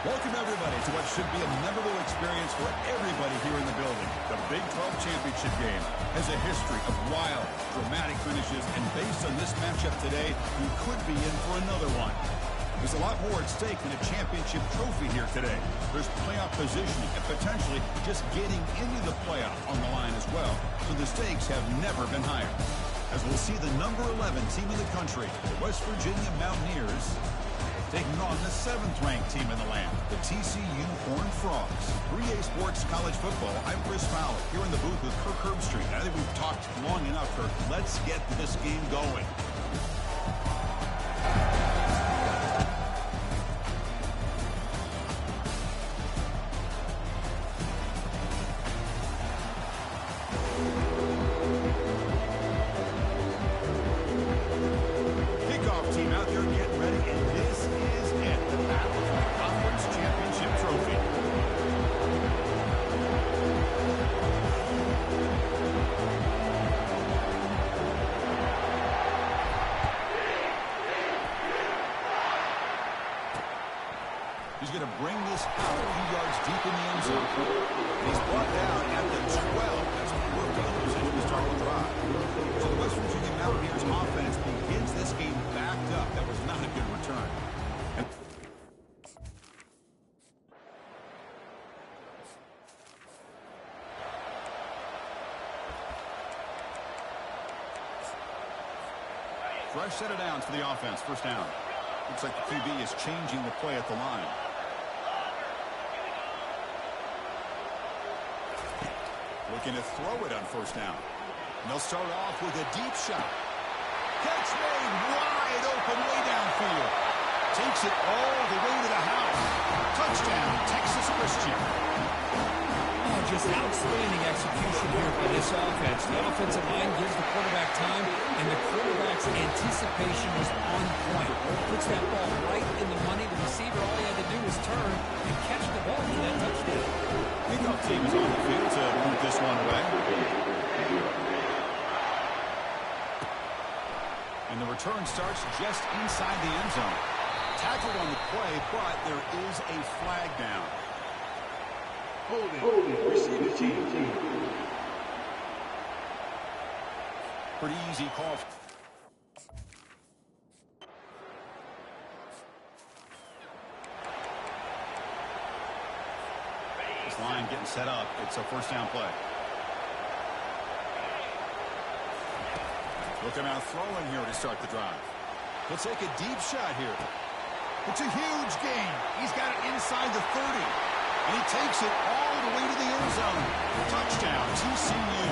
Welcome, everybody, to what should be a memorable experience for everybody here in the building. The Big 12 Championship game has a history of wild, dramatic finishes, and based on this matchup today, you could be in for another one. There's a lot more at stake than a championship trophy here today. There's playoff positioning and potentially just getting into the playoff on the line as well. So the stakes have never been higher. As we'll see the number 11 team in the country, the West Virginia Mountaineers, taking on the 7th-ranked team in the land, the TCU Horned Frogs. 3A Sports College Football, I'm Chris Fowler, here in the booth with Kirk Herbstreit. I think we've talked long enough, Kirk. Let's get this game going. He's going to bring this out a few yards deep in the end zone. He's brought down at the 12 as we work on the position to start the drive. So the West Virginia Mountaineers offense begins this game backed up. That was not a good return. Fresh set of downs for the offense. First down. Looks like the QB is changing the play at the line. Looking to throw it on first down. And they'll start off with a deep shot. Catch made wide open way downfield. Takes it all the way to the house. Touchdown, Texas Christian. Oh, just outstanding execution here by this offense. The offensive line gives the quarterback time, and the quarterback's anticipation was on point. Puts that ball right in the money. The receiver, all he had to do was turn and catch the ball for that touchdown. Kickoff team is on the field to put this one away. And the return starts just inside the end zone. Tackled on the play, but there is a flag down. Holding. Receiving team. Pretty easy call. This line getting set up. It's a first down play. Looking out throwing here to start the drive. He'll take a deep shot here. It's a huge gain. He's got it inside the 30. And he takes it all the way to the end zone. Touchdown, TCU.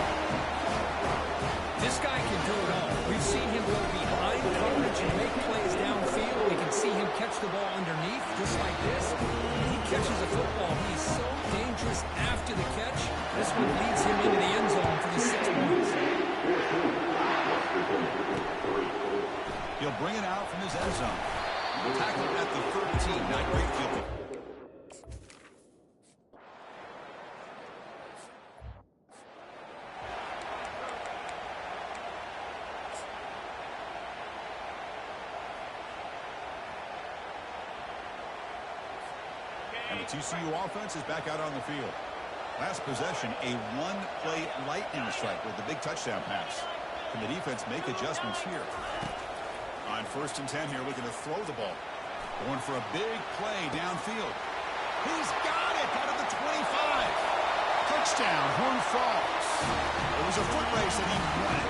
This guy can do it all. We've seen him go behind coverage and make plays downfield. We can see him catch the ball underneath, just like this. When he catches a football, he's so dangerous after the catch. This one leads him into the end zone for the 6 points. He'll bring it out from his end zone. Tackled at the 13. Not great field goal. And the TCU offense is back out on the field. Last possession, a one-play lightning strike with the big touchdown pass. Can the defense make adjustments here? On 1st and 10 here, looking to throw the ball. Going for a big play downfield. He's got it out of the 25. Touchdown, Horned Frogs. It was a foot race and he won it.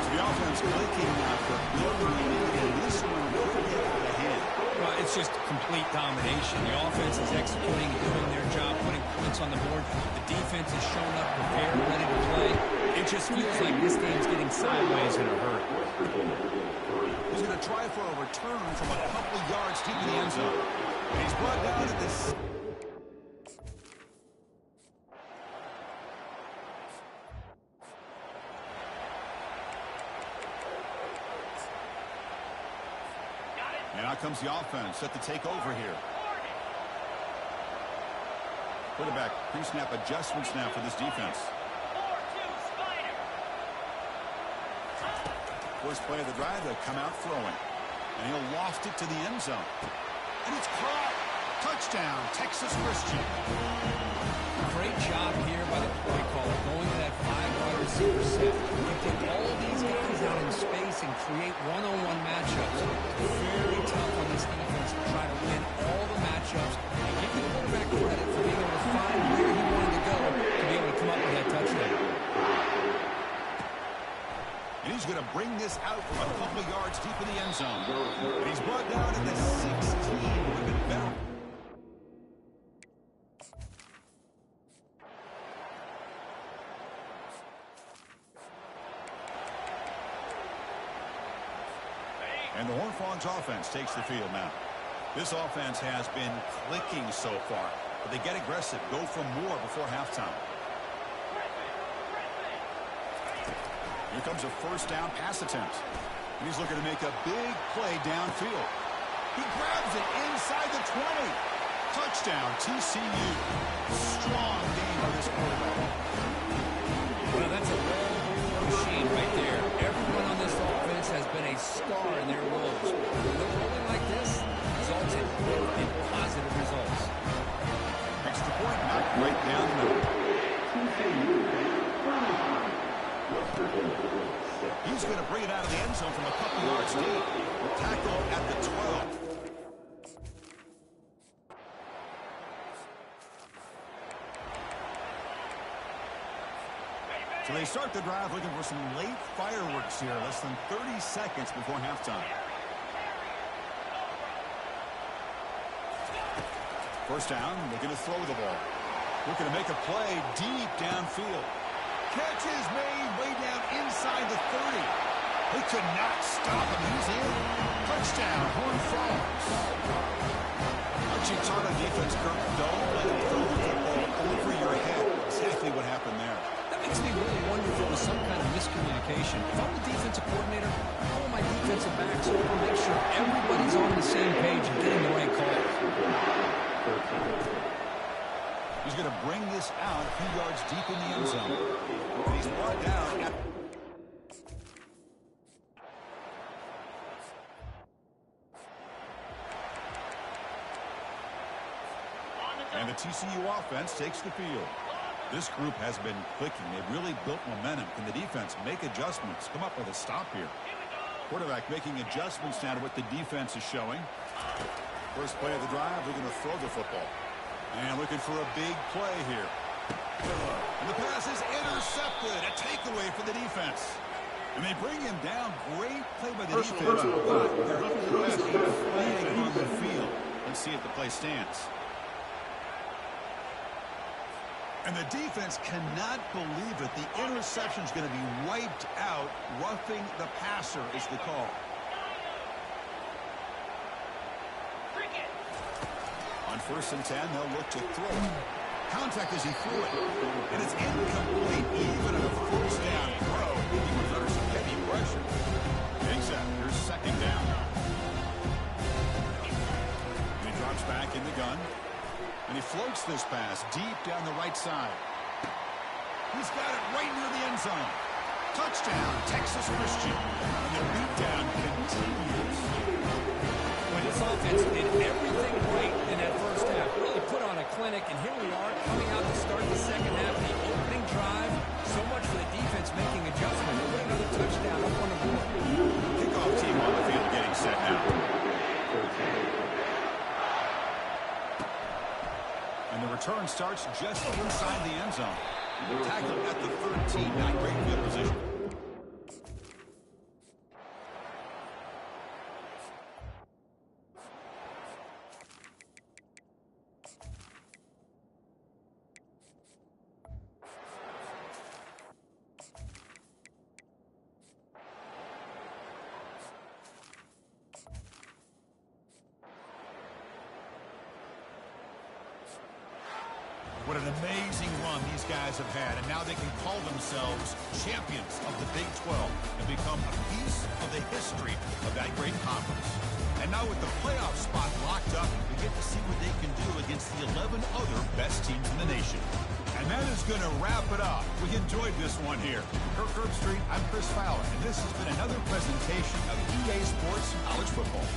So the offense clicking now for building it, and this one will get out of hand. Well, it's just complete domination. The offense is executing and doing their job, putting points on the board. The defense is showing up prepared, ready to play. It just feels like this game's getting sideways in a hurry. He's going to try for a return from a couple yards deep in the end zone. And he's brought down at this. And out comes the offense set to take over here. Quarterback pre-snap adjustments now for this defense. First play of the drive, they'll come out throwing. And he'll loft it to the end zone. And it's caught. Touchdown, Texas Christian. Great job here by the play caller going to that 5-wide receiver set. You take all these guys out in space and create one-on-one matchups. Very tough on this defense to try to win all the matchups and give the quarterback credit for being able to find where he wanted to go to be able to come up with that touchdown. And he's going to bring this out from a couple of yards deep in the end zone. And he's brought down in the 16 with a better. And the Horned Frogs offense takes the field now. This offense has been clicking so far, but they get aggressive, go for more before halftime. Here comes a first down pass attempt. And he's looking to make a big play downfield. He grabs it inside the 20. Touchdown, TCU. Strong game by this quarterback. Well, that's a well-oiled machine right there. Everyone on this offense has been a star in their roles. When they're rolling like this, results in quick and positive results. Extra point, knocked right down the middle. He's going to bring it out of the end zone from a couple yards deep. Tackle at the 12. So they start the drive looking for some late fireworks here, less than 30 seconds before halftime. First down, looking to throw the ball. Looking to make a play deep downfield. Catch is made way down inside the 30. They could not stop him. He's in. Touchdown, Horned Frogs. Aren't you taught on defense, Kirk? Don't let him throw the football over your head. Exactly what happened there. That makes me really wonder if it was some kind of miscommunication. If I'm the defensive coordinator, I call my defensive backs over to make sure everybody's on the same page and getting the right call. He's going to bring this out a few yards deep in the end zone. And he's brought down at... And the TCU offense takes the field. This group has been clicking. They've really built momentum. Can the defense make adjustments? Come up with a stop here. Quarterback making adjustments now to what the defense is showing. First play of the drive, they're going to throw the football. And looking for a big play here. And the pass is intercepted. A takeaway for the defense. And they bring him down. Great play by the defense. But they're left flag on the field. Let's see if the play stands. And the defense cannot believe it. The interception is going to be wiped out. Roughing the passer is the call. On 1st and 10, they'll look to throw it. Contact as he threw it. And it's incomplete. Even on a first down throw, he was under some heavy pressure. Makes that there's second down. And he drops back in the gun. And he floats this pass deep down the right side. He's got it right near the end zone. Touchdown, Texas Christian. And the beatdown continues. When this offense did everything right in that first half, really put on a clinic, and here we are coming out to start the second half, the opening drive. So much for the defense making adjustments. We'll get another touchdown up on the board. Kickoff team on the field getting set now. And the return starts just inside the end zone. Tackle at the 13, not great field position. What an amazing run these guys have had, and now they can call themselves champions of the Big 12 and become a piece of the history of that great conference. And now with the playoff spot locked up, we get to see what they can do against the 11 other best teams in the nation. And that is going to wrap it up. We enjoyed this one here. Kirk Herbstreit, I'm Chris Fowler, and this has been another presentation of EA Sports College Football.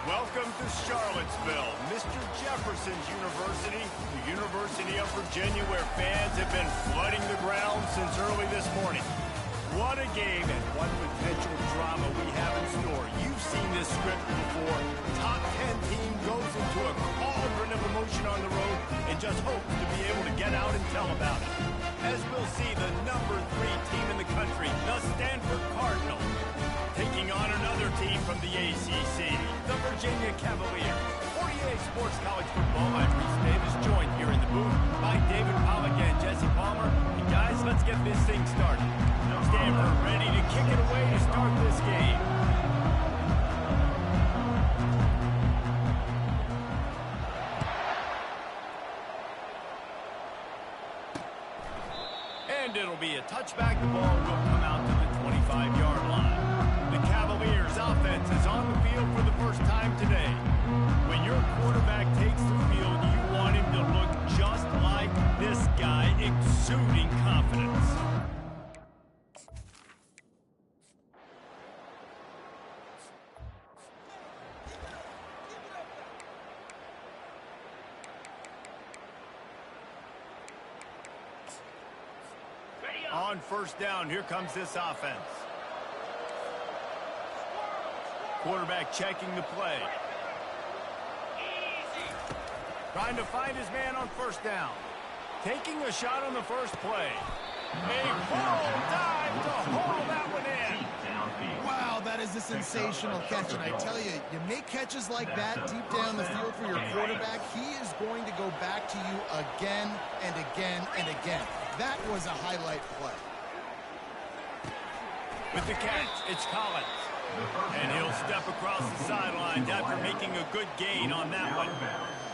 Welcome to Charlottesville, Mr. Jefferson's University, the University of Virginia, where fans have been flooding the ground since early this morning. What a game and what potential drama we have in store. You've seen this script before. Top 10 team goes into a cauldron of emotion on the road and just hopes to be able to get out and tell about it. As we'll see, the number 3 team in the country, the Stanford Cardinals, taking on another team from the ACC, the Virginia Cavaliers. 48 Sports College Football, I'm Reese Davis, joined here in the booth by David Pollack and Jesse Palmer. And guys, let's get this thing started. Stanford ready to kick it away to start this game. And it'll be a touchback. The ball will come out to the 25-yard line. The Cavaliers offense is on the field for the first time today. When your quarterback takes the field, you want him to look just like this guy, exuding confidence. On first down, here comes this offense. Quarterback checking the play. Trying to find his man on first down. Taking a shot on the first play. A full dive to haul that one in. Wow, that is a sensational catch. And I tell you, you make catches like that deep down the field for your quarterback, he is going to go back to you again and again and again. That was a highlight play. With the catch, it's Collins. And he'll step across the sidelines after making a good gain on that one.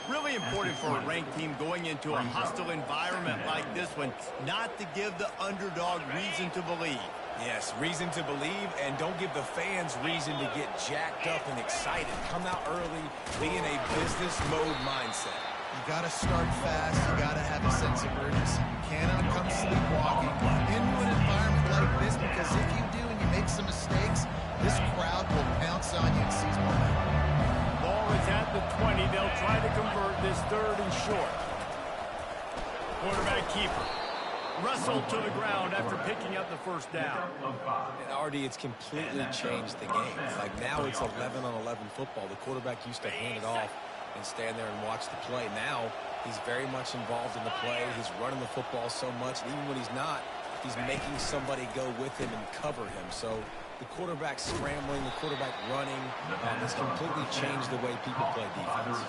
Really important for a ranked team going into a hostile environment like this one, not to give the underdog reason to believe. Yes, reason to believe, and don't give the fans reason to get jacked up and excited. Come out early, be in a business mode mindset. You got to start fast. You got to have a sense of urgency. You cannot come sleepwalking into an environment like this, because if you do and you make some mistakes, this crowd will pounce on you and seize momentum. Ball is at the 20. They'll try to convert this third and short. Quarterback keeper. Wrestled to the ground after picking up the first down. And RD, it's completely changed the game. Like now it's 11-on-11 football. The quarterback used to hand it off and stand there and watch the play. Now he's very much involved in the play. He's running the football so much, and even when he's not, he's making somebody go with him and cover him. So the quarterback scrambling, the quarterback running has completely changed the way people play defense.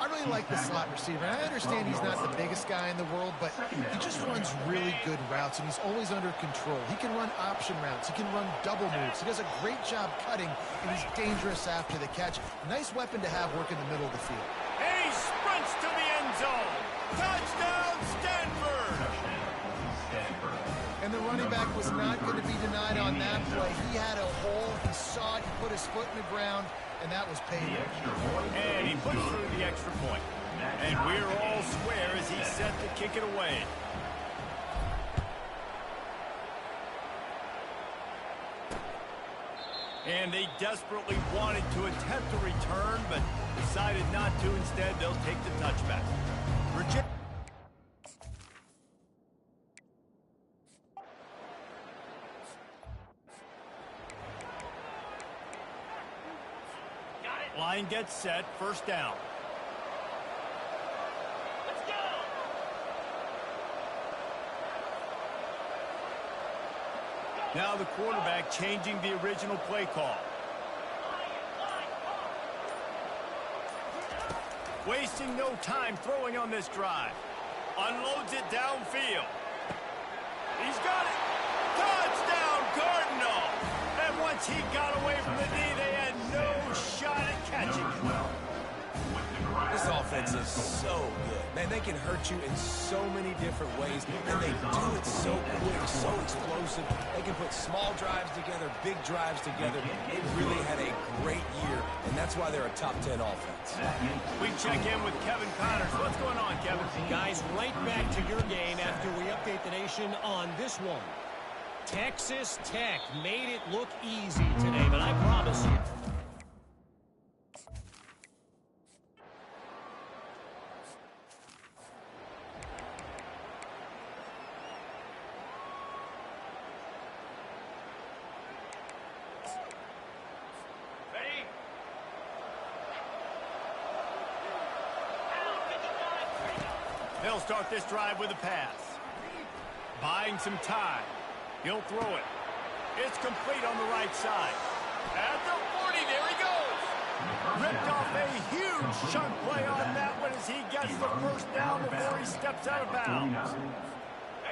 I really like the slot receiver. I understand he's not the biggest guy in the world, but he just runs really good routes, and he's always under control. He can run option routes. He can run double moves. He does a great job cutting, and he's dangerous after the catch. Nice weapon to have work in the middle of the field. And he sprints to the end zone. Touchdown, Stanford! And the running back was not going to be denied on that play. He had a hole. He saw it. He put his foot in the ground, and that was paid. And he pushed through the extra point. And we're all square as he's set to kick it away. And they desperately wanted to attempt a return, but decided not to. Instead, they'll take the touchback. Line gets set, first down. Let's go! Now the quarterback changing the original play call. Wasting no time throwing on this drive. Unloads it downfield. He's got it. Touchdown, Cardinal! And once he got away from the knee, they had no shot at catching him. This offense is so good. Man, they can hurt you in so many different ways, and they do it so quick, so explosive. They can put small drives together, big drives together. They really had a great year, and that's why they're a top 10 offense. We check in with Kevin Connors. What's going on, Kevin? Guys, right back to your game after we update the nation on this one. Texas Tech made it look easy today, but I promise you. They'll start this drive with a pass. Buying some time. He'll throw it. It's complete on the right side. At the 40, there he goes. Ripped off a huge chunk play on that one as he gets the first down before he steps out of bounds.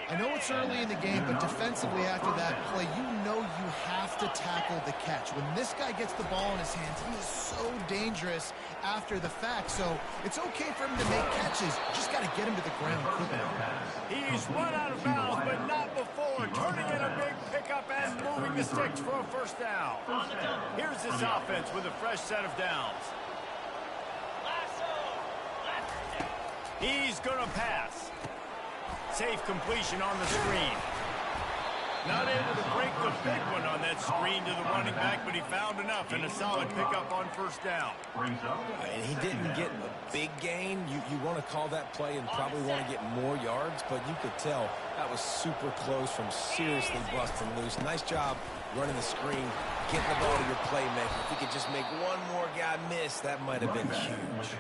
I know it's early in the game, but defensively after that play, you know you have to tackle the catch. When this guy gets the ball in his hands, he is so dangerous after the fact. So it's okay for him to make catches. You just got to get him to the ground quickly. He's run out of bounds, but not before. Turning in a big pickup and moving the sticks for a first down. Here's this offense with a fresh set of downs. He's going to pass. Safe completion on the screen. Not able to break the big one on that screen to the running back, but he found enough and a solid pickup on first down. And he didn't get a big gain. You want to call that play and probably want to get more yards, but you could tell that was super close from seriously busting loose. Nice job running the screen, getting the ball to your playmaker. If he could just make one more guy miss, that might have been huge.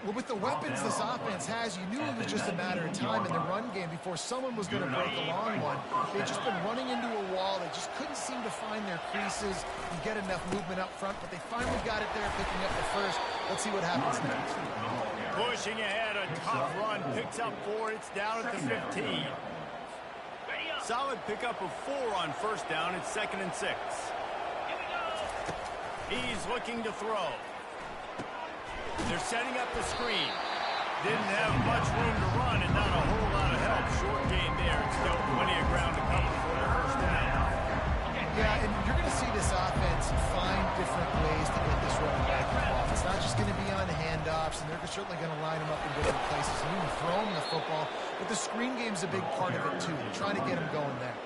Well, with the weapons this offense has, you knew it was just a matter of time in the run game before someone was going to break a long one. They'd just been running into a wall. They just couldn't seem to find their creases and get enough movement up front, but they finally got it there, picking up the first. Let's see what happens next. Pushing ahead, a tough run, picks up 4. It's down at the 15. Solid pickup of 4 on first down. It's 2nd and 6. He's looking to throw. They're setting up the screen. Didn't have much room to run and not a whole lot of help. Short gain there. It's still plenty of ground to cover for the first down. Yeah, and you're going to see this offense find different ways to get this running back involved. It's not just going to be on handoffs, and they're certainly going to line them up in different places and even throw them the football. But the screen game's a big part of it, too. They're trying to get them going there.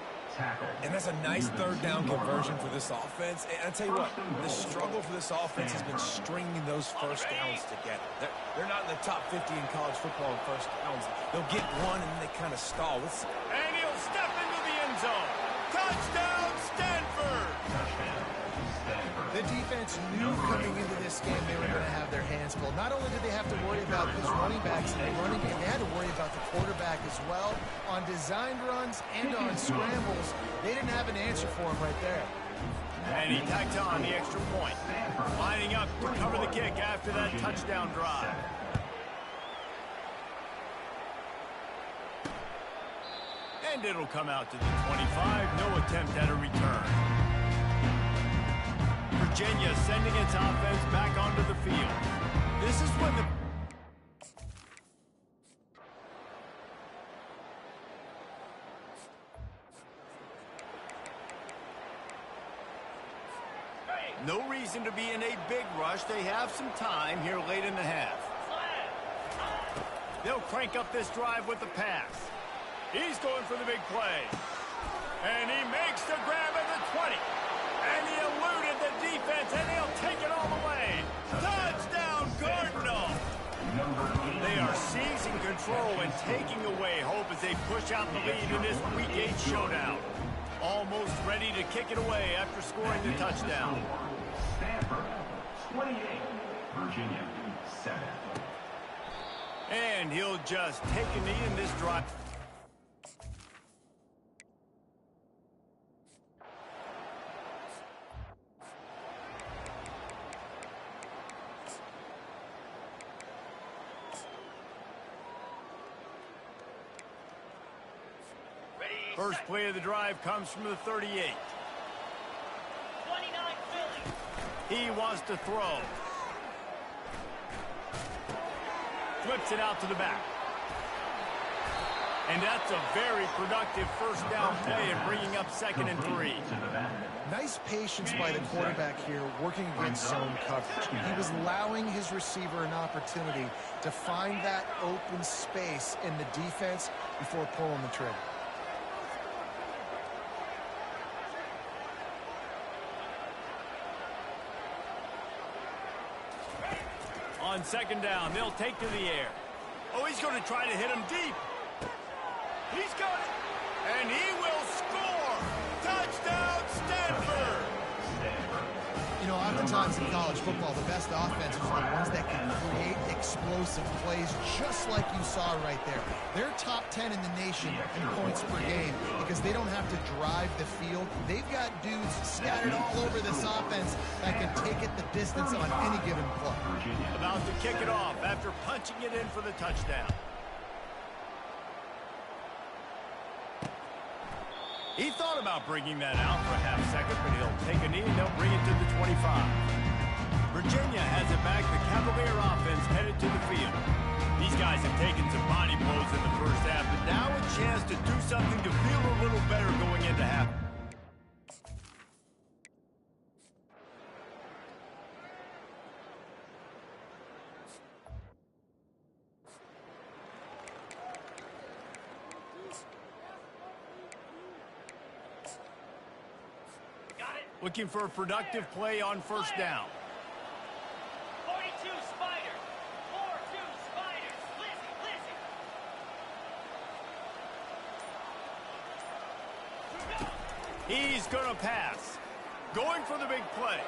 And that's a nice third down conversion for this offense. And I tell you what, the struggle for this offense has been stringing those first downs together. They're not in the top 50 in college football in first downs. They'll get one and then they kind of stall. And he'll step into the end zone. Touchdown, Stanford! The defense knew coming into this game they were going to have their hands full. Not only did they have to worry about his running backs in the running game, they had to worry about the quarterback as well. On designed runs and on scrambles, they didn't have an answer for him right there. And he tacked on the extra point. Lining up to cover the kick after that touchdown drive. And it'll come out to the 25. No attempt at a return. Virginia sending its offense back onto the field. This is when the... No reason to be in a big rush. They have some time here late in the half. They'll crank up this drive with the pass. He's going for the big play. And he makes the grab at the 20. And he eluded the defense, and he'll take it all the way. Touchdown, Cardinal! They are seizing control and taking away hope as they push out the lead in this Week 8 showdown. Almost ready to kick it away after scoring the touchdown. Stanford, 28. Virginia, 7. And he'll just take a knee in this drive. First play of the drive comes from the 38. 29 Philly. He wants to throw. Flips it out to the back. And that's a very productive first down play and bringing up 2nd and 3. Nice patience by the quarterback here working against zone coverage. He was allowing his receiver an opportunity to find that open space in the defense before pulling the trigger. On 2nd down, they'll take to the air. Oh, he's going to try to hit him deep. He's got it. And he will score. Touchdown, Stanford. You know, Oftentimes in college football, the best offenses are the ones that can create explosive plays, just like you saw right there. They're top 10 in the nation in points per game because they don't have to drive the field. They've got dudes scattered all over this offense that can take it the distance on any given play. About to kick it off after punching it in for the touchdown. He thought about bringing that out for a half second, but he'll take a knee and they'll bring it to the 25. Virginia has it back. The Cavalier offense headed to the field. These guys have taken some body blows in the first half, but now a chance to do something to feel a little better going into half. Looking for a productive play on first down. 42 Spiders. 4-2 Spiders. Lizzie. He's going to pass. Going for the big play.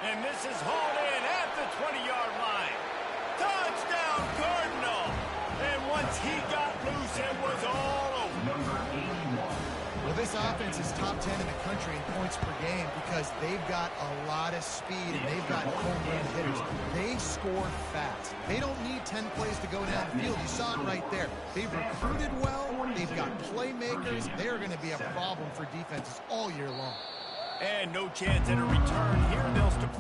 And this is hauled in at the 20-yard line. Touchdown, Cardinal. And once he got loose, it was all over. Number 81. Well, this offense is top 10 in the country in points per game because they've got a lot of speed and they've got home run hitters. They score fast. They don't need 10 plays to go down the field. You saw it right there. They've recruited well. They've got playmakers. They're going to be a problem for defenses all year long. And no chance at a return here. They'll start.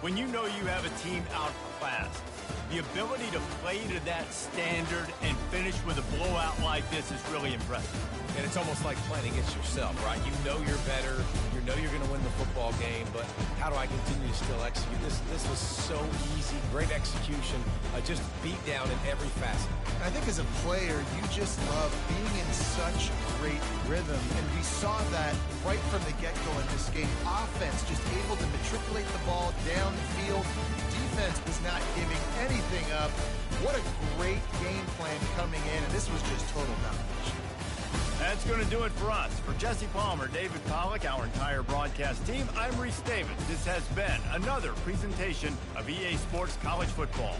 When you know you have a team outclassed, the ability to play to that standard and finish with a blowout like this is really impressive. And it's almost like playing against yourself, right? You know you're better. You know you're going to win the football game, but how do I continue to still execute? This was so easy. Great execution. Just beat down in every facet. I think as a player, you just love being in such great rhythm, and we saw that right from the get-go in this game. Offense just able to matriculate the ball down the field. Defense was not giving anything up. What a great game plan coming in, and this was just total domination. That's going to do it for us. For Jesse Palmer, David Pollack, our entire broadcast team, I'm Reese Davis. This has been another presentation of EA Sports College Football.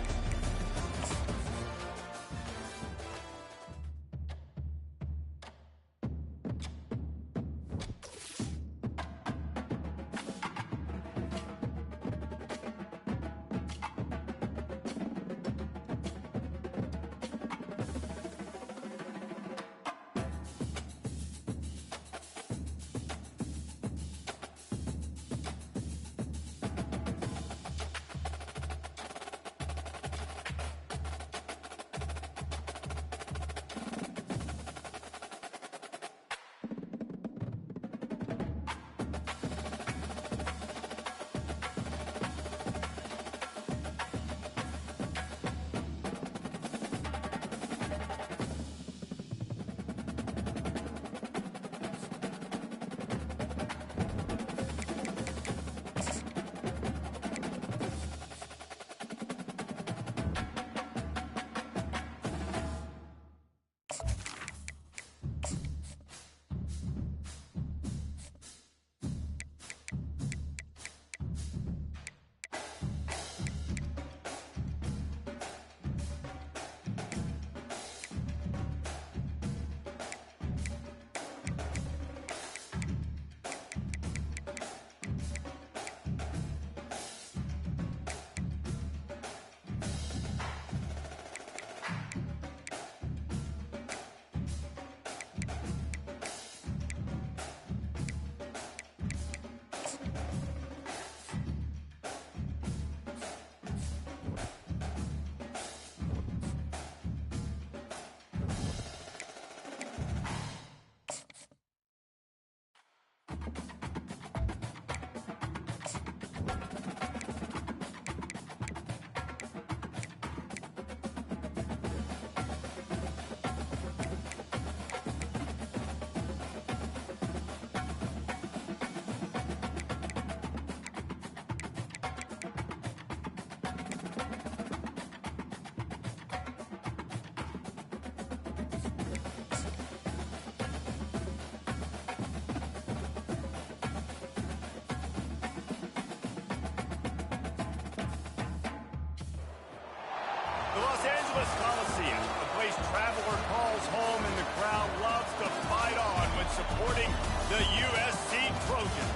The Los Angeles Coliseum, a place traveler calls home, and the crowd loves to fight on when supporting the USC Trojans.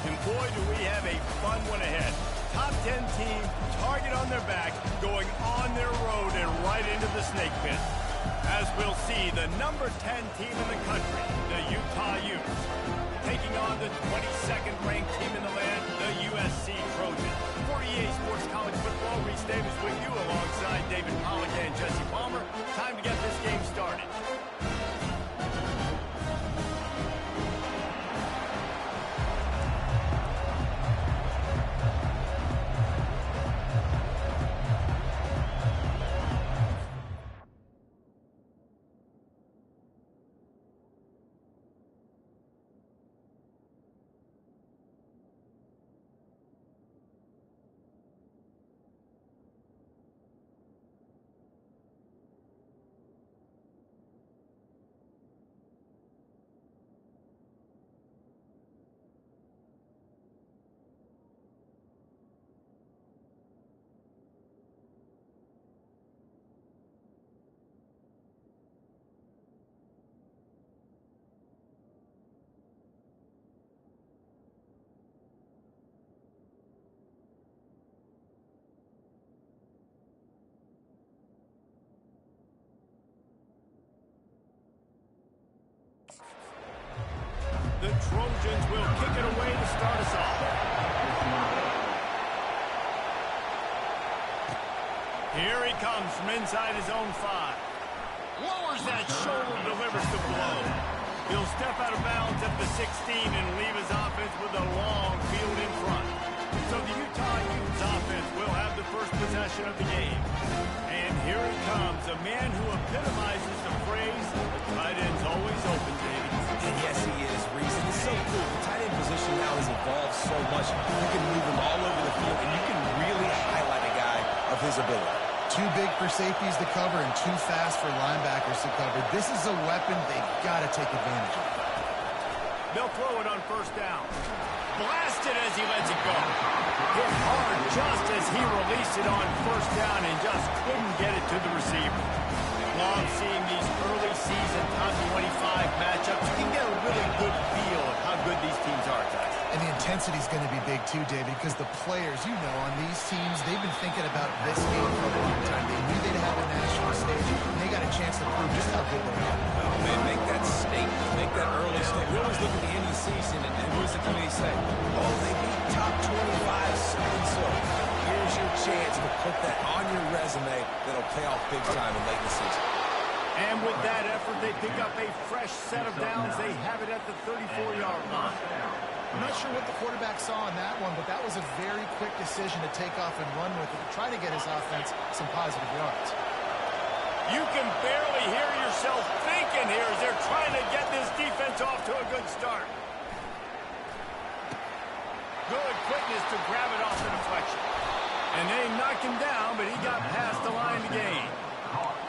And boy, do we have a fun one ahead. Top 10 team, target on their back, going on their road and right into the snake pit. As we'll see, the number 10 team in the country, the Utah Utes, taking on the 22nd ranked team in the land, the USC Trojans. 48 Sports College Football, Reese Davis with you alongside David Pollack and Jesse Palmer. Time to get this game started. The Trojans will kick it away to start us off. Here he comes from inside his own 5. Lowers that shoulder, delivers the blow. He'll step out of bounds at the 16 and leave his offense with a long field in front. So the Utah Utes offense will have the first possession of the game. And here he comes, a man who epitomizes the phrase, the tight end's always open, David. And yes, he is, Reese. It's so cool. The tight end position now has evolved so much. You can move him all over the field, and you can really highlight a guy of his ability. Too big for safeties to cover and too fast for linebackers to cover. This is a weapon they've got to take advantage of. They'll throw it on first down. Blasted as he lets it go. Hit hard just as he released it on first down and just couldn't get it to the receiver. Love seeing these early season top 25 matchups. You can get a really good feel of how good these teams are, guys. And the intensity is going to be big too, David, because the players, you know, on these teams, they've been thinking about this game for a long time. They knew they'd have a national stage, and they got a chance to prove just how good they are. Oh, man, make that statement. Make that early statement. We always look at the end of the season, and what does the committee say? Oh, they beat top 25 so-and-so. Here's your chance to put that on your resume that'll pay off big time in late in the season. And with that effort, they pick up a fresh set of downs. They have it at the 34-yard line. I'm not sure what the quarterback saw on that one, but that was a very quick decision to take off and run with it to try to get his offense some positive yards. You can barely hear yourself thinking here as they're trying to get this defense off to a good start. Good quickness to grab it off the deflection. And they knocked him down, but he got past the line to gain.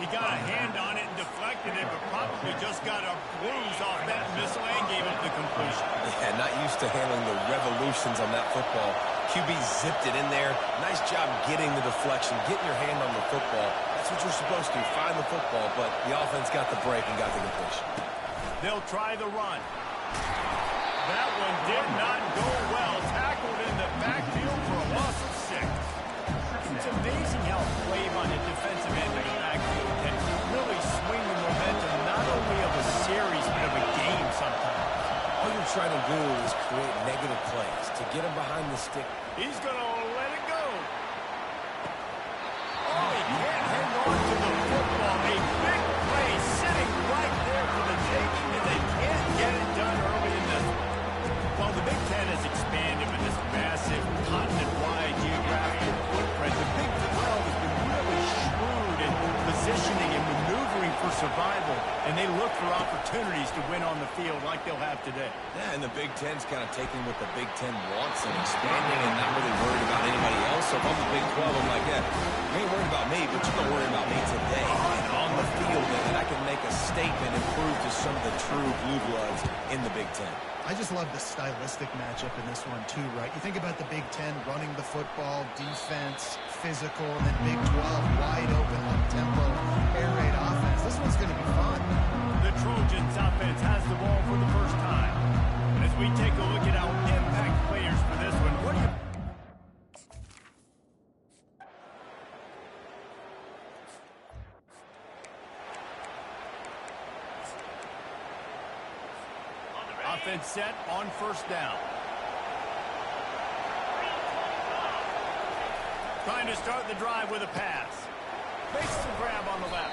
He got a hand on it and deflected it, but probably just got a bruise off that missile and gave up the completion. Yeah, not used to handling the revolutions on that football. QB zipped it in there. Nice job getting the deflection, getting your hand on the football. That's what you're supposed to do, find the football, but the offense got the break and got the completion. They'll try the run. That one did not go well. Tackled in the backfield for a loss of 6. It's amazing how brave on the defensive end of the backfield can really swing the momentum not only of a series but of a game sometimes. All you're trying to do is create negative plays to get him behind the stick. He's going to let it go. Oh, he can't hang on to the football. A big play sitting right there for the taking, and they can't get it done early in this one. Well, the Big Ten has expanded with this massive continent-wide geographical footprint. The Big 12 has been really shrewd in positioning and maneuvering for survival, and they look for opportunities to win on the field like they'll have today. Yeah, and the Big Ten's kind of taking what the Big Ten wants and expanding and not really worried about anybody else. So if I'm the Big 12, I'm like, yeah, you ain't worried about me, but you're going to worry about me today and on the field, and I can make a statement and prove to some of the true blue bloods in the Big Ten. I just love the stylistic matchup in this one too, right? You think about the Big Ten running the football, defense, physical, and then Big 12 wide open, up-tempo, air raid offense. This one's going to be fun. The Trojans offense has the ball for the first time. As we take a look at our impact players for this one, what do you... Offense set on first down. Trying to start the drive with a pass. Makes the grab on the left.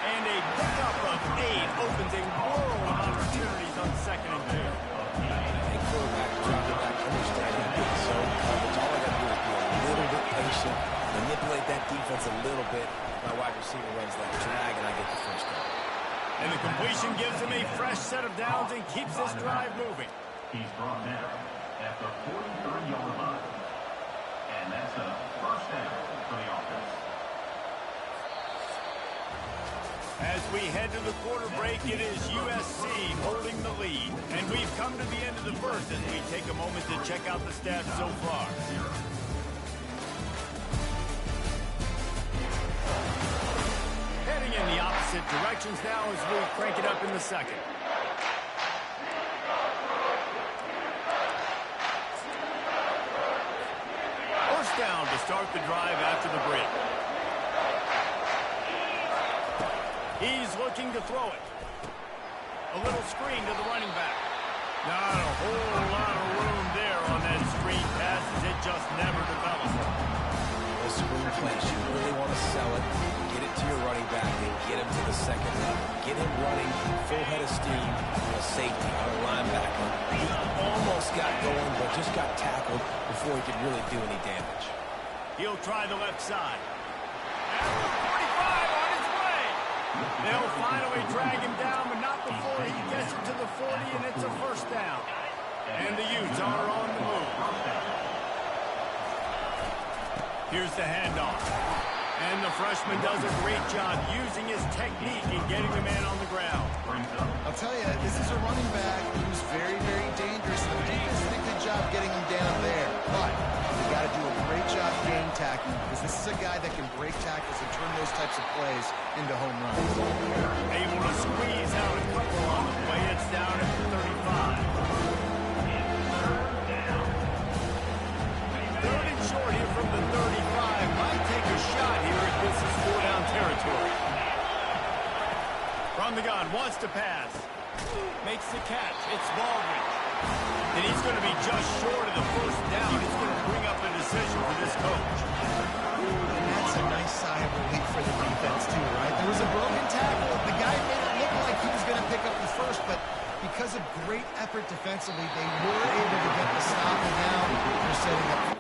And a pickup of 8 opens a world of opportunities on 2nd and 2. And quarterback, dropping back, understand that big zone coverage. All I got to do is be a little bit patient, manipulate that defense a little bit. My wide receiver runs that drag, and I get the first down. And the completion gives him a fresh set of downs and keeps this drive moving. He's brought down at the 43-yard line. And that's a first down for the offense. As we head to the quarter break, it is USC holding the lead. And we've come to the end of the first as we take a moment to check out the stats so far. Heading in the opposite directions now as we crank it up in the second. First down to start the drive after the break. He's looking to throw it. A little screen to the running back. Not a whole lot of room there on that screen pass as it just never developed. The screen place, you really want to sell it, get it to your running back, and get him to the second level. Get him running, full head of steam, on a safety, on a linebacker. He almost got going, but just got tackled before he could really do any damage. He'll try the left side. And 45 on his way. They'll finally drag him down, but not before he gets it to the 40, and it's a first down. And the Utes are on the move. Here's the handoff. And the freshman does a great job using his technique and getting the man on the ground. I'll tell you, this is a running back who's very, very dangerous. The defense did a good job getting him down there. But you got to do a great job game tackling because this is a guy that can break tackles and turn those types of plays into home runs. Able to squeeze out a couple on the play. It's down at the 35. Third and short here from the 35. Might take a shot here if this is 4-down territory. From the gun, wants to pass. Makes the catch. It's Baldwin. And he's going to be just short of the first down. It's going to bring up a decision for this coach. And that's a nice sigh of relief for the defense too, right? There was a broken tackle. The guy made it look like he was going to pick up the first, but because of great effort defensively, they were able to get the stop, and now they're setting up.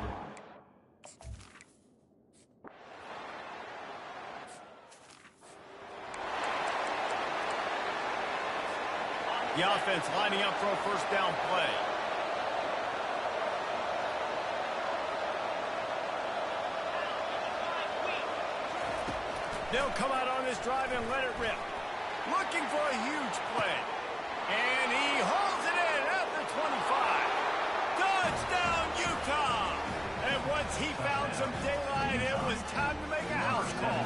The offense lining up for a first down play. They'll come out on this drive and let it rip. Looking for a huge play. And he holds it in at the 25. Touchdown, Utah! And once he found some daylight, it was time to make a house call.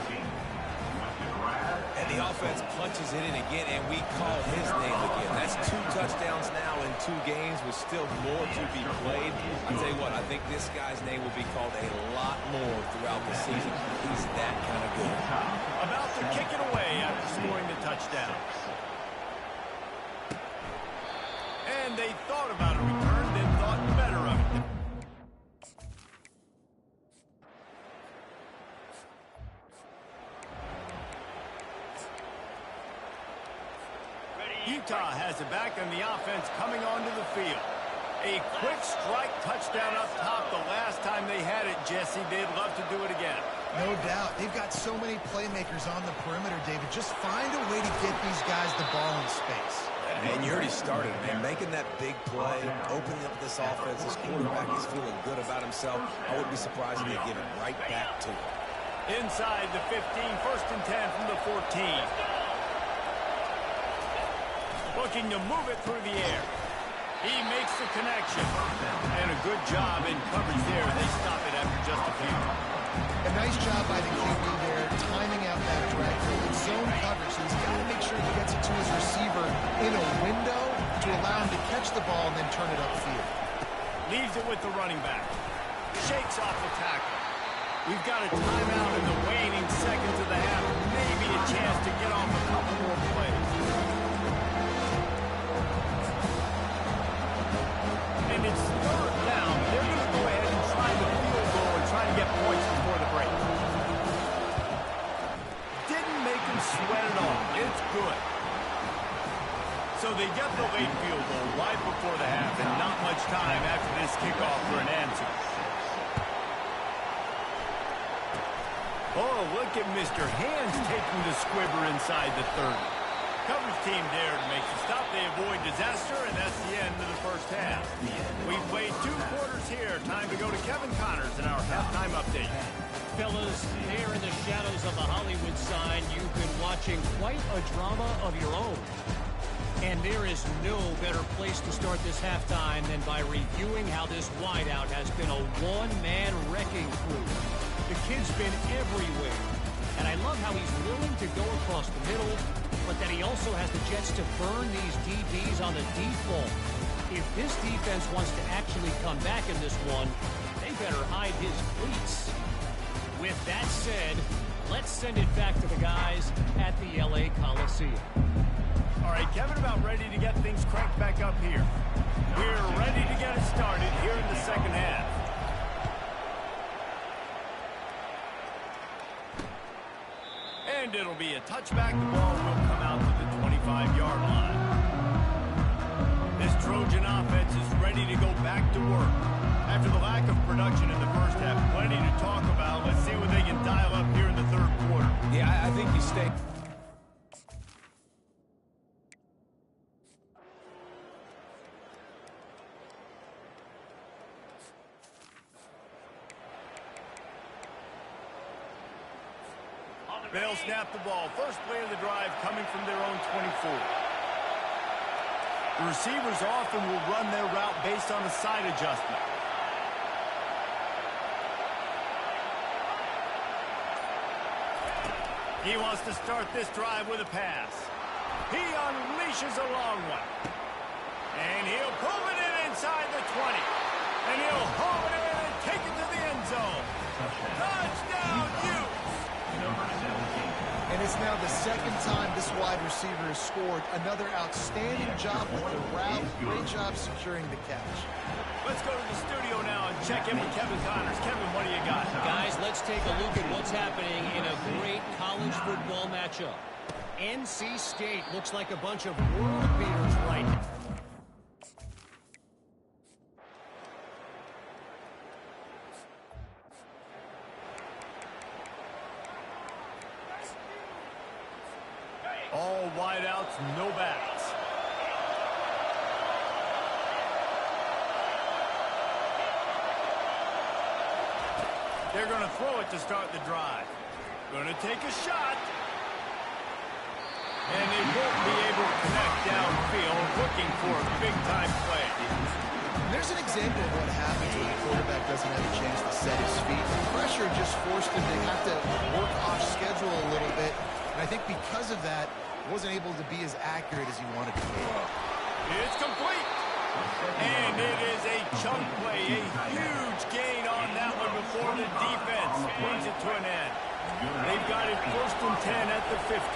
And the offense punches it in again, and we call his name again. That's 2 touchdowns now in 2 games with still more to be played. I'll tell you what, I think this guy's name will be called a lot more throughout the season. He's that kind of good. About to kick it away after scoring the touchdown. And they thought about a return, then thought better of it. Utah has it back, and the offense coming onto the field. A quick strike touchdown up top the last time they had it, Jesse. They'd love to do it again. No doubt. They've got so many playmakers on the perimeter, David. Just find a way to get these guys the ball in space. And you already started, man. Making that big play, opening up this offense. This quarterback is feeling good about himself. I wouldn't be surprised if they give it right back to him. Inside the 15, first and 10 from the 14. Looking to move it through the air. He makes the connection. And a good job in coverage there. They stop it after just a few. A nice job by the QB there, timing out that drag throw in zone coverage. So he's got to make sure he gets it to his receiver in a window to allow him to catch the ball and then turn it upfield. Leaves it with the running back. Shakes off the tackle. We've got a timeout in the waning seconds of the half. Maybe a chance to get off a couple more plays. And it's third down. They're going to go ahead and try the field goal and try to get points before the break. Didn't make him sweat it all. It's good. So they get the late field goal right before the half, and not much time after this kickoff for an answer. Oh, look at Mr. Hands taking the squibber inside the 30. Coverage team there to make the stop. They avoid disaster, and that's the end of the first half. We've played 2 quarters here. Time to go to Kevin Connors in our halftime update. Fellas, there in the shadows of the Hollywood sign, you've been watching quite a drama of your own. And there is no better place to start this halftime than by reviewing how this wideout has been a one-man wrecking crew. The kid's been everywhere, and I love how he's willing to go across the middle, but that he also has the jets to burn these DBs on the deep ball. If this defense wants to actually come back in this one, they better hide his cleats. With that said, let's send it back to the guys at the LA Coliseum. All right, Kevin, about ready to get things cranked back up here. We're ready to get it started here in the second half. And it'll be a touchback. The ball will come out to the 25-yard line. This Trojan offense is ready to go back to work. After the lack of production in the first half, plenty to talk about. Let's see what they can dial up here in the third quarter. Yeah, I think you stay... They'll snap the ball. First play of the drive coming from their own 24. The receivers often will run their route based on a side adjustment. He wants to start this drive with a pass. He unleashes a long one. And he'll pull it in inside the 20. And he'll haul it in and take it to the end zone. Touchdown, Utes! And it's now the second time this wide receiver has scored. Another outstanding job with the route. Great job securing the catch. Let's go to the studio now and check in with Kevin Connors. Kevin, what do you got? Guys, let's take a look at what's happening in a great college football matchup. NC State looks like a bunch of world beaters right now. All wideouts, no backs. They're going to throw it to start the drive. Going to take a shot. And they won't be able to connect downfield, looking for a big-time play. There's an example of what happens when the quarterback doesn't have a chance to set his feet. The pressure just forced him to have to work off schedule a little bit. And I think because of that, wasn't able to be as accurate as he wanted to be. It's complete. And it is a chunk play, a huge gain on that one before the defense brings it to an end. They've got it 1st and 10 at the 50.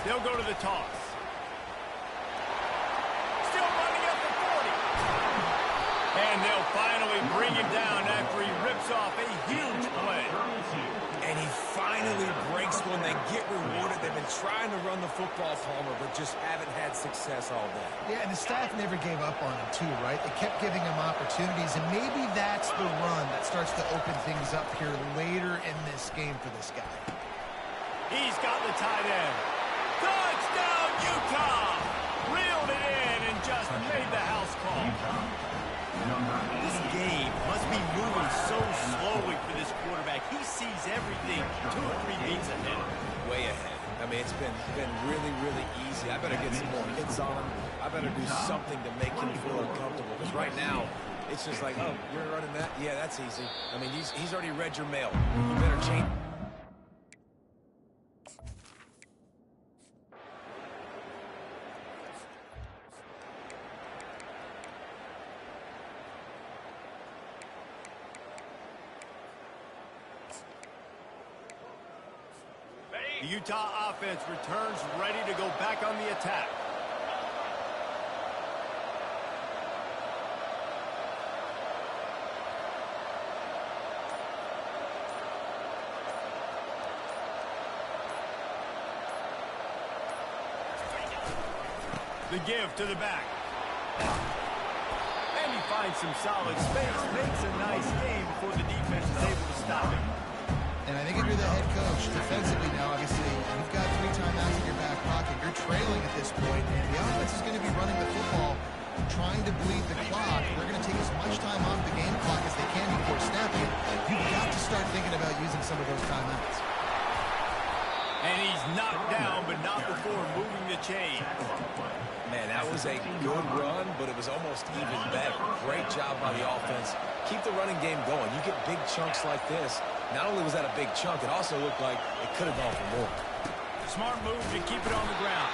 They'll go to the toss. Still running at the 40. And they'll finally bring him down after he rips off a huge play. And he finally breaks one. They get rewarded. They've been trying to run the football, Palmer, but just haven't had success all day. Yeah, and the staff never gave up on him, too, right? They kept giving him opportunities, and maybe that's the run that starts to open things up here later in this game for this guy. He's got the tight end. Touchdown, Utah! Reeled it in and just made the house call. This game must be moving so slowly for this quarterback. He sees everything 2 or 3 beats ahead. Way ahead. I mean, it's been really, really easy. I better get some more hits on him. I better do something to make him feel uncomfortable. Because right now, It's just like, oh, you're running that? Yeah, that's easy. I mean, he's already read your mail. You better change. The Utah offense returns ready to go back on the attack. The give to the back. And he finds some solid space. Makes a nice game before the defense is able to stop him. And I think if you're the head coach, defensively now, obviously, you've got 3 timeouts in your back pocket. You're trailing at this point, and the offense is going to be running the football, trying to bleed the clock. They're going to take as much time off the game clock as they can before snapping it. You've got to start thinking about using some of those timeouts. And he's knocked down, but not before moving the chain. Man, that was a good run, but it was almost even better. Great job by the offense. Keep the running game going. You get big chunks like this. Not only was that a big chunk, it also looked like it could have gone for more. Smart move to keep it on the ground.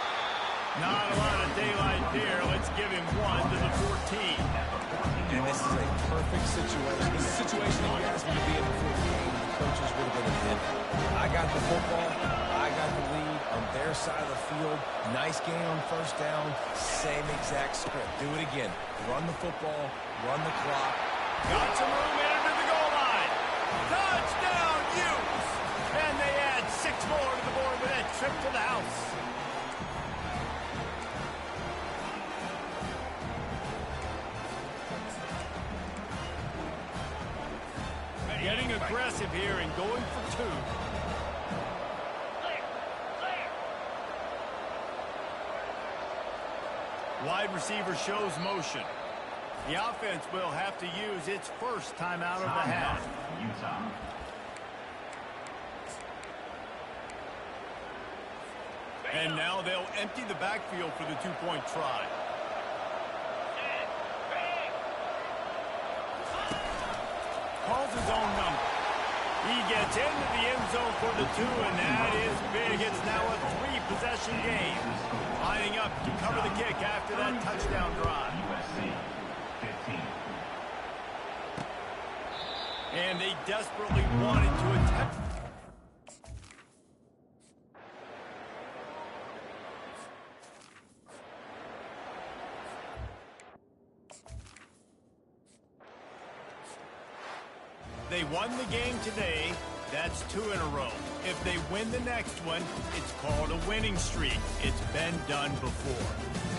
Not a lot of daylight there. Let's give him 1 to the 14. And this is a perfect situation. This is a situation that you asked me to be in before the game. The coaches would have been in. I got the football. I got the lead on their side of the field. Nice game on first down. Same exact script. Do it again. Run the football. Run the clock. Got some room in to the goal line. Touchdown, Utes! And they add 6 more to the board with that trip to the house. Getting aggressive here and going for 2. Wide receiver shows motion. The offense will have to use its first timeout of the half. Utah. And now they'll empty the backfield for the 2-point try. Calls his own number. He gets into the end zone for the 2, and that is big. It's now a 3-possession game. Lining up to cover the kick after that touchdown drive. USC 15. And they desperately wanted to attempt. They won the game today. That's 2 in a row. If they win the next one, it's called a winning streak. It's been done before.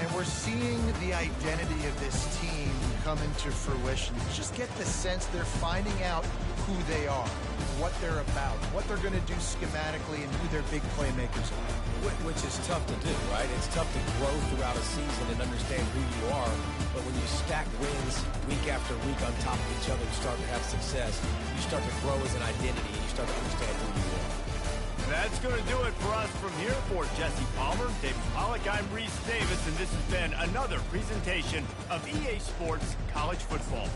And we're seeing the identity of this team come into fruition. You just get the sense they're finding out who they are, what they're about, what they're going to do schematically, and who their big playmakers are. Which is tough to do, right? It's tough to grow throughout a season and understand who you are. But when you stack wins week after week on top of each other, you start to have success. You start to grow as an identity, and you start to understand who you are. That's going to do it for us from here. For Jesse Palmer, David Pollack, I'm Reese Davis, and this has been another presentation of EA Sports College Football.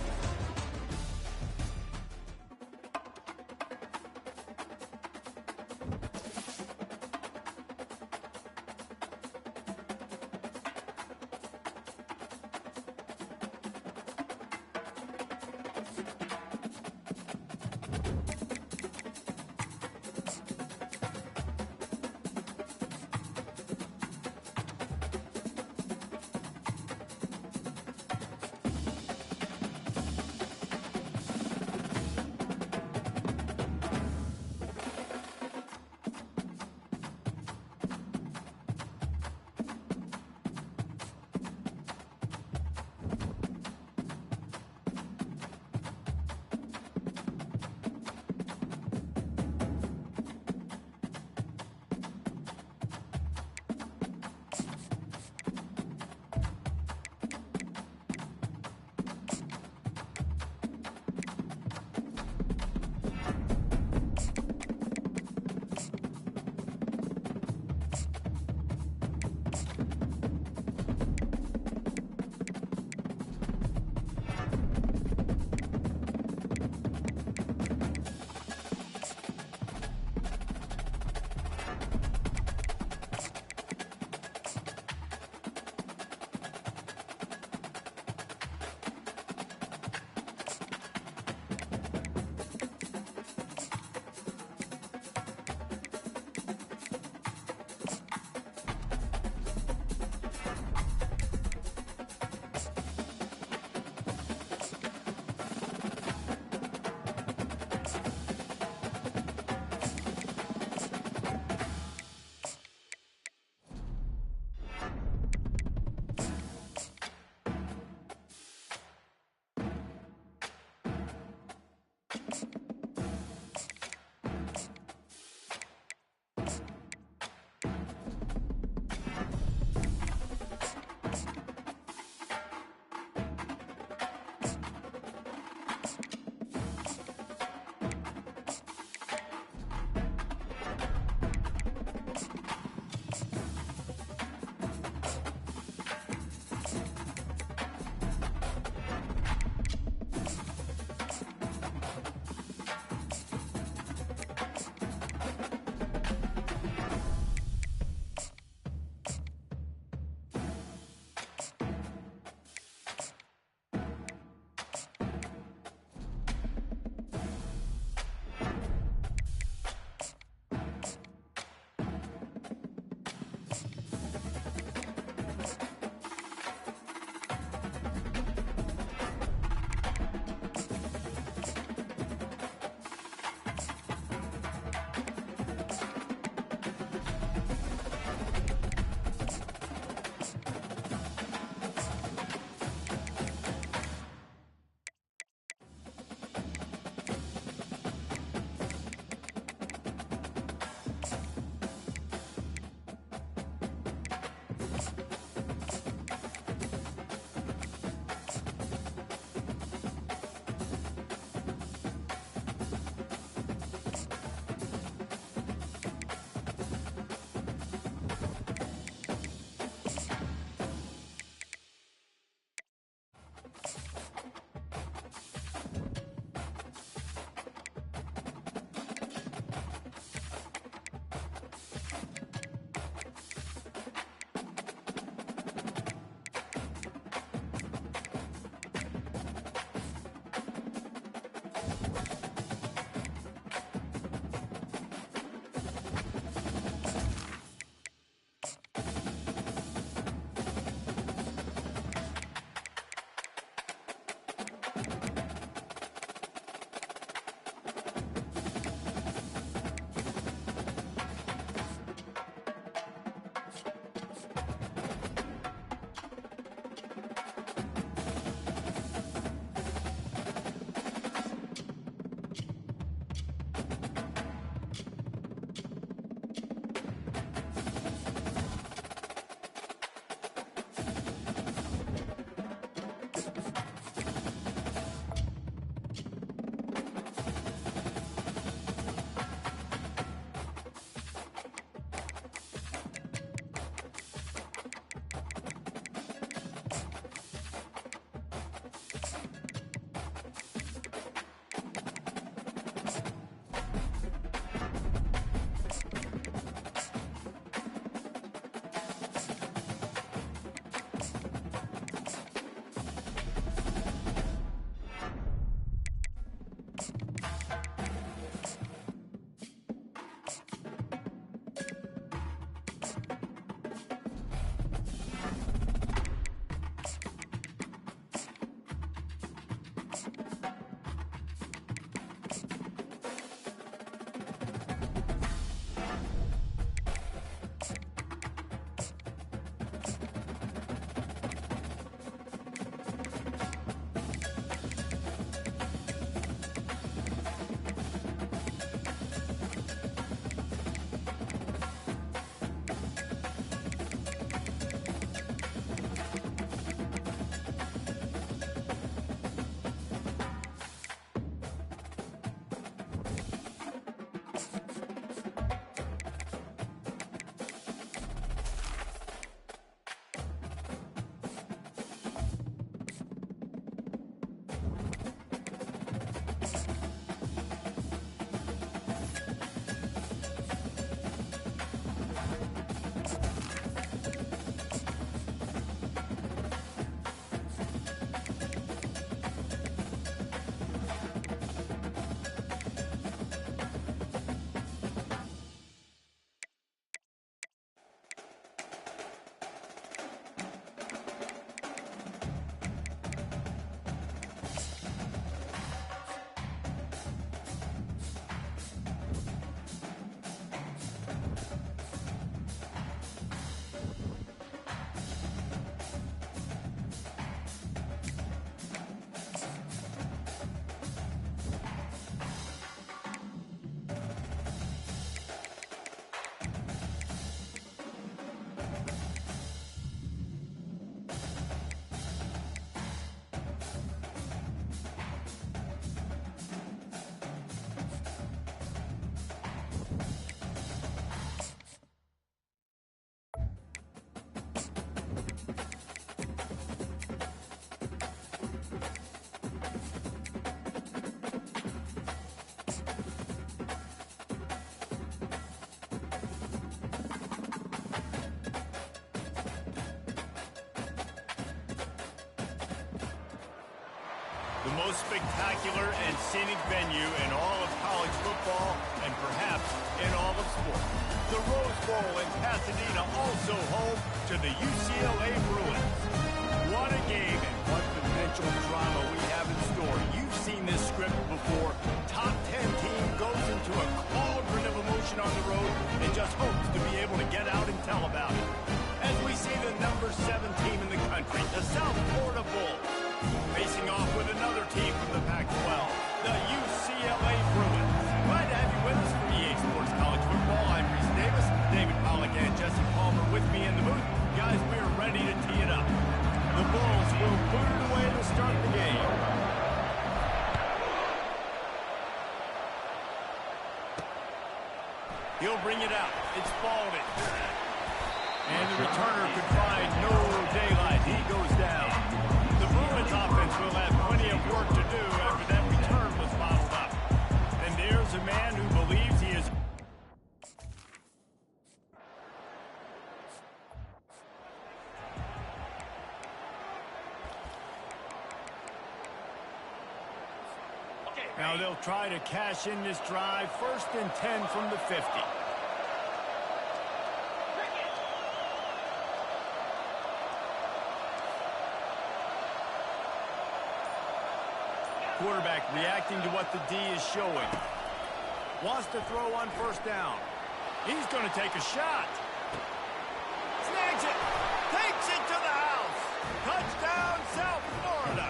most spectacular and scenic venue in all of college football and perhaps in all of sports. The Rose Bowl in Pasadena, also home to the UCLA Bruins. What a game and what potential drama we have in store. You've seen this script before. Top 10 team goes into a cauldron of emotion on the road and just hopes to be able to get out and tell about it. As we see the number 7 team in the country, the South Florida Bulls, facing off with another team from the Pac-12, the UCLA Bruins. Glad to have you with us for EA Sports College Football. I'm Reese Davis, David Pollack and Jesse Palmer with me in the booth. Guys, we are ready to tee it up. The Bulls will put it away to start the game. He'll bring it out. It's Spalding. And the returner could find no daylight. He goes down. The Bruins offense will have plenty of work to do after that return was bottled up. And there's a man who believes he is... Now they'll try to cash in this drive. 1st and 10 from the 50. Quarterback reacting to what the D is showing. Wants to throw on 1st down. He's going to take a shot. Snags it. Takes it to the house. Touchdown, South Florida.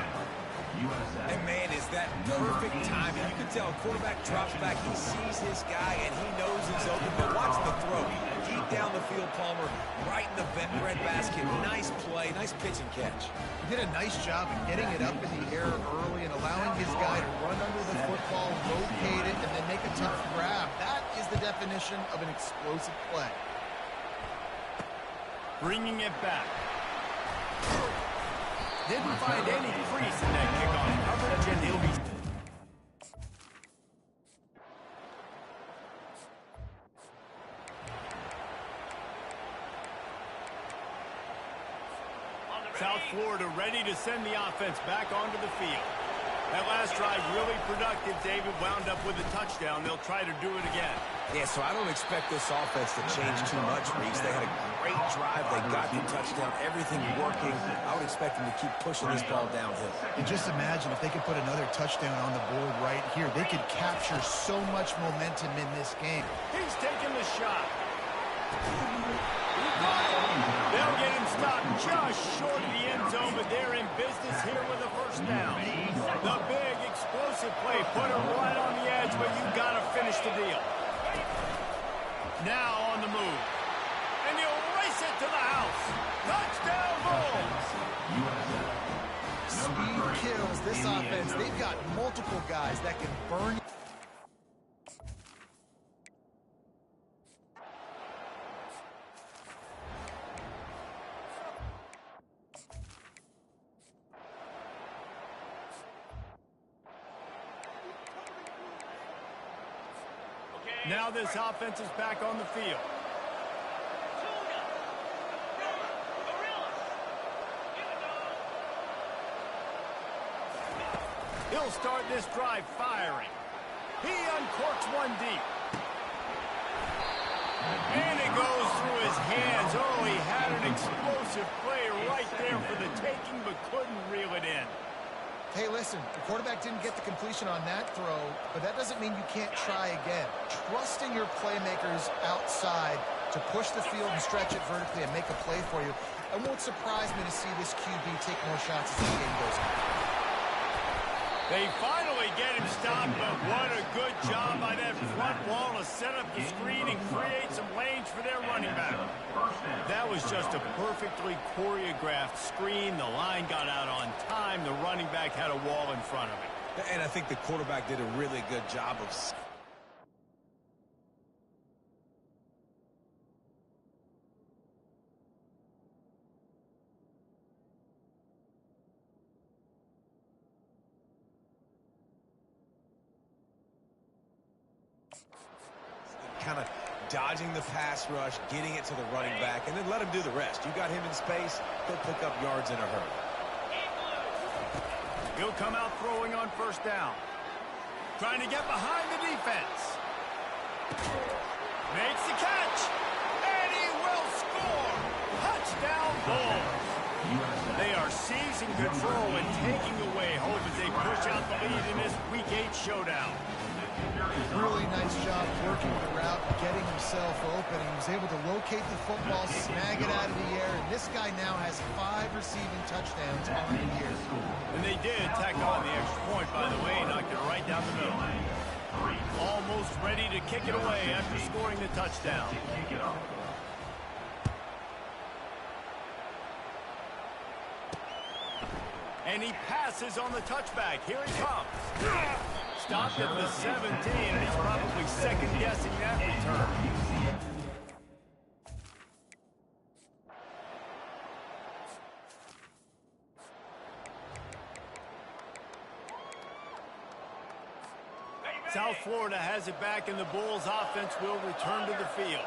And man, is that perfect timing. You can tell quarterback drops back. He sees his guy, and he knows he's open. But watch the throw. Deep down the field, Palmer, right in the red basket. Nice play, nice pitch and catch. He did a nice job of getting it up in the air early and allowing his guy to run under the football, rotate it, and then make a tough grab. That is the definition of an explosive play. Bringing it back. Didn't find any crease in that kickoff coverage, and he'll be... South Florida ready to send the offense back onto the field. That last drive really productive. David wound up with a touchdown. They'll try to do it again. Yeah, so I don't expect this offense to change too much, Reese. They had a great drive. They got the touchdown. Everything working. I would expect them to keep pushing this ball downhill. And just imagine if they could put another touchdown on the board right here. They could capture so much momentum in this game. He's taking the shot. They'll get him stopped just short of the end zone, but they're in business here with a 1st down. The big explosive play put him right on the edge, but you got to finish the deal. Now on the move. And he'll race it to the house. Touchdown, Bulls. Speed kills this offense. They've got multiple guys that can burn. Now this offense is back on the field. He'll start this drive firing. He uncorks one deep. And it goes through his hands. Oh, he had an explosive play right there for the taking, but couldn't reel it in. Hey, listen, the quarterback didn't get the completion on that throw, but that doesn't mean you can't try again. Trusting your playmakers outside to push the field and stretch it vertically and make a play for you. It won't surprise me to see this QB take more shots as the game goes on. They finally get him stopped, but what a good job by that front wall to set up the screen and create some lanes for their running back. That was just a perfectly choreographed screen. The line got out on time. The running back had a wall in front of him. And I think the quarterback did a really good job of... kind of dodging the pass rush, getting it to the running back, and then let him do the rest. You got him in space, he'll pick up yards in a hurry. He'll come out throwing on first down. Trying to get behind the defense. Makes the catch. And he will score. Touchdown Bulls. They are seizing control and taking away hope as they push out the lead in this Week 8 showdown. Really nice job working the route, getting himself open. He was able to locate the football, snag it out of the air, and this guy now has 5 receiving touchdowns on the year. And they did tack on the extra point, by the way, knocked it right down the middle. Almost ready to kick it away after scoring the touchdown. And he passes on the touchback. Here he comes. Stopped at the 17, and he's probably second-guessing that return. South Florida has it back, and the Bulls offense will return to the field.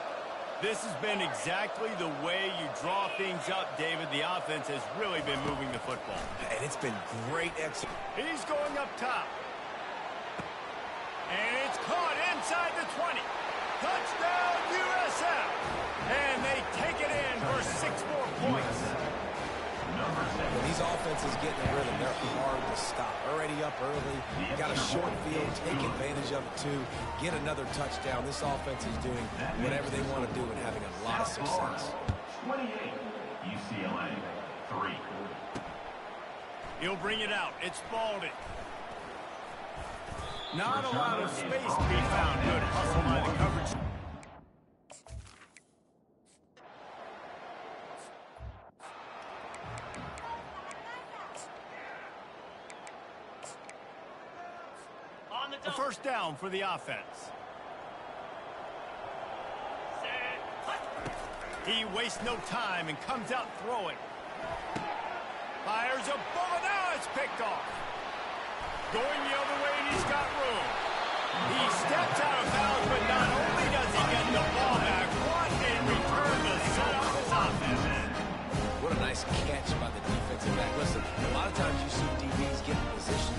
This has been exactly the way you draw things up, David. The offense has really been moving the football. And it's been great execution. He's going up top. And it's caught inside the 20. Touchdown, USF. And they take it in for 6 more points. When these offenses get in rhythm, they're hard to stop. Already up early, got a short field, take advantage of it too, get another touchdown. This offense is doing whatever they want to do and having a lot of success. 28, UCLA, 3. He'll bring it out. It's Spalding. Not a lot of space to be found. Good hustle by the coverage. A first down for the offense. He wastes no time and comes out throwing. Fires a bullet. Now it's picked off. Going the other way, and he's got room. He steps out of bounds, but not